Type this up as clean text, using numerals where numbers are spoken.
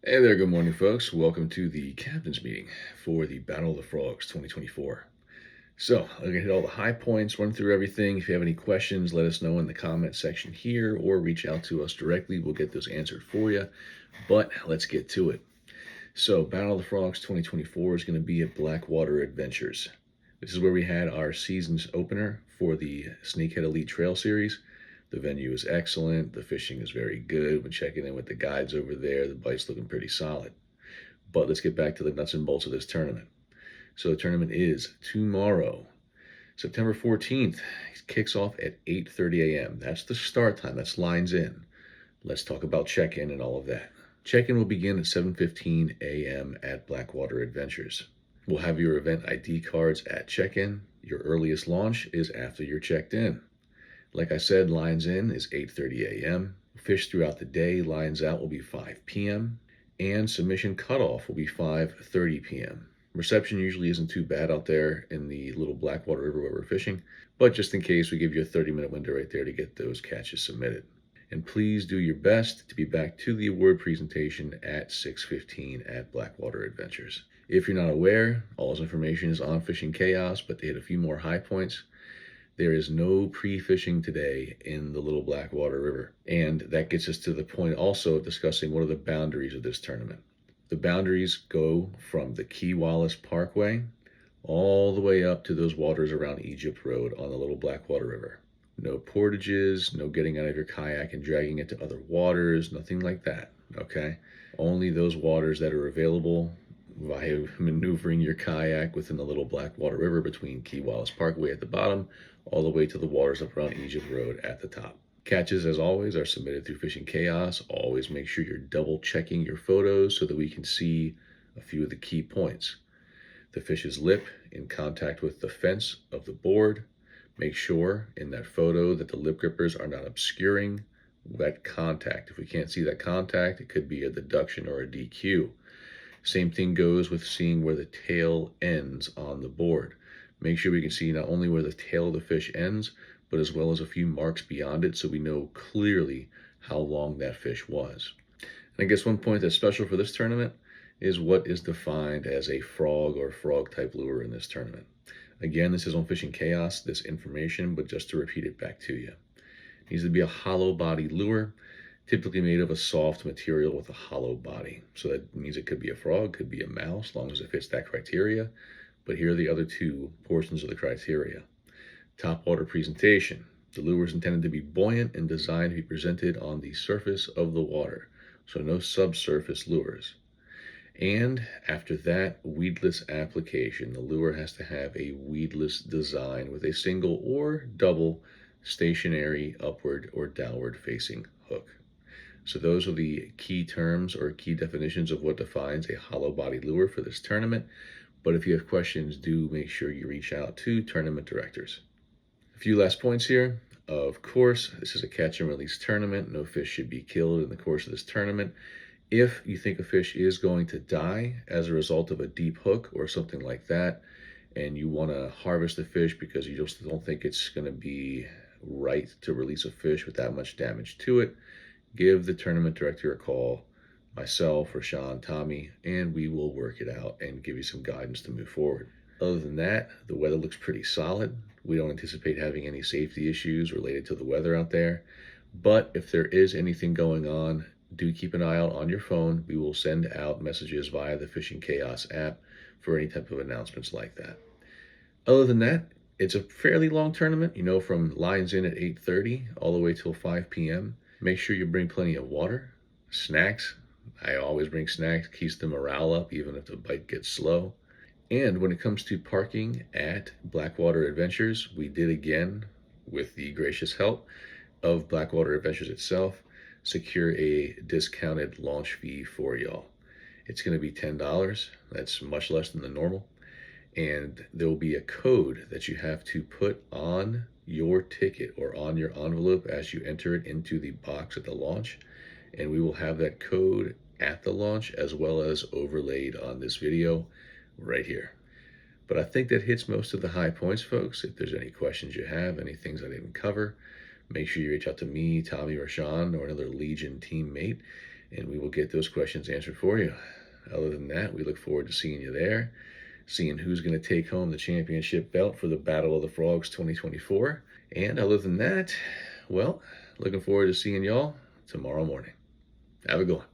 Hey there, good morning, folks. Welcome to the captain's meeting for the Battle of the Frogs 2024. So, I'm going to hit all the high points, run through everything. If you have any questions, let us know in the comment section here or reach out to us directly. We'll get those answered for you. But let's get to it. So, Battle of the Frogs 2024 is going to be at Blackwater Adventures. This is where we had our season's opener for the Snakehead Elite Trail Series. The venue is excellent. The fishing is very good. When checking in with the guides over there, the bite's looking pretty solid. But let's get back to the nuts and bolts of this tournament. So the tournament is tomorrow, September 14th. It kicks off at 8:30 a.m. That's the start time. That's lines in. Let's talk about check-in and all of that. Check-in will begin at 7:15 a.m. at Blackwater Adventures. We'll have your event ID cards at check-in. Your earliest launch is after you're checked in. Like I said, lines in is 8:30 a.m. Fish throughout the day, lines out will be 5 p.m. And submission cutoff will be 5:30 p.m. Reception usually isn't too bad out there in the little Blackwater River where we're fishing, but just in case, we give you a 30-minute window right there to get those catches submitted. And please do your best to be back to the award presentation at 6:15 at Blackwater Adventures. If you're not aware, all this information is on Fishing Chaos, but to hit a few more high points, there is no pre-fishing today in the Little Blackwater River. And that gets us to the point also of discussing what are the boundaries of this tournament. The boundaries go from the Key Wallace Parkway all the way up to those waters around Egypt Road on the Little Blackwater River. No portages, no getting out of your kayak and dragging it to other waters, nothing like that, okay? Only those waters that are available via maneuvering your kayak within the Little Blackwater River between Key Wallace Parkway at the bottom all the way to the waters up around Egypt Road at the top. Catches, as always, are submitted through Fishing Chaos. Always make sure you're double checking your photos so that we can see a few of the key points. The fish's lip in contact with the fence of the board. Make sure in that photo that the lip grippers are not obscuring wet contact. If we can't see that contact, it could be a deduction or a DQ. Same thing goes with seeing where the tail ends on the board. Make sure we can see not only where the tail of the fish ends, but as well as a few marks beyond it so we know clearly how long that fish was. And I guess one point that's special for this tournament is what is defined as a frog or frog type lure in this tournament. Again, this is on Fishing Chaos, this information, but just to repeat it back to you. It needs to be a hollow body lure, typically made of a soft material with a hollow body. So that means it could be a frog, could be a mouse, as long as it fits that criteria. But here are the other two portions of the criteria. Top water presentation. The lure is intended to be buoyant and designed to be presented on the surface of the water, so no subsurface lures. And after that, weedless application. The lure has to have a weedless design with a single or double stationary upward or downward facing hook. So those are the key terms or key definitions of what defines a hollow body lure for this tournament. But if you have questions, do make sure you reach out to tournament directors. A few last points here. Of course, this is a catch and release tournament. No fish should be killed in the course of this tournament. If you think a fish is going to die as a result of a deep hook or something like that, and you want to harvest the fish because you just don't think it's going to be right to release a fish with that much damage to it, give the tournament director a call, myself or Sean, Tommy, and we will work it out and give you some guidance to move forward. Other than that, the weather looks pretty solid. We don't anticipate having any safety issues related to the weather out there. But if there is anything going on, do keep an eye out on your phone. We will send out messages via the Fishing Chaos app for any type of announcements like that. Other than that, it's a fairly long tournament, from lines in at 8:30 all the way till 5 p.m. Make sure you bring plenty of water, snacks. I always bring snacks, keeps the morale up even if the bite gets slow. And when it comes to parking at Blackwater Adventures, we did again, with the gracious help of Blackwater Adventures itself, secure a discounted launch fee for y'all. It's going to be $10. That's much less than the normal. And there will be a code that you have to put on your ticket or on your envelope as you enter it into the box at the launch. And we will have that code at the launch as well as overlaid on this video right here. But I think that hits most of the high points, folks. If there's any questions you have, any things I didn't cover, make sure you reach out to me, Tommy, or Sean, or another Legion teammate, and we will get those questions answered for you. Other than that, we look forward to seeing you there, seeing who's going to take home the championship belt for the Battle of the Frogs 2024. And other than that, well, looking forward to seeing y'all tomorrow morning. Have a good one.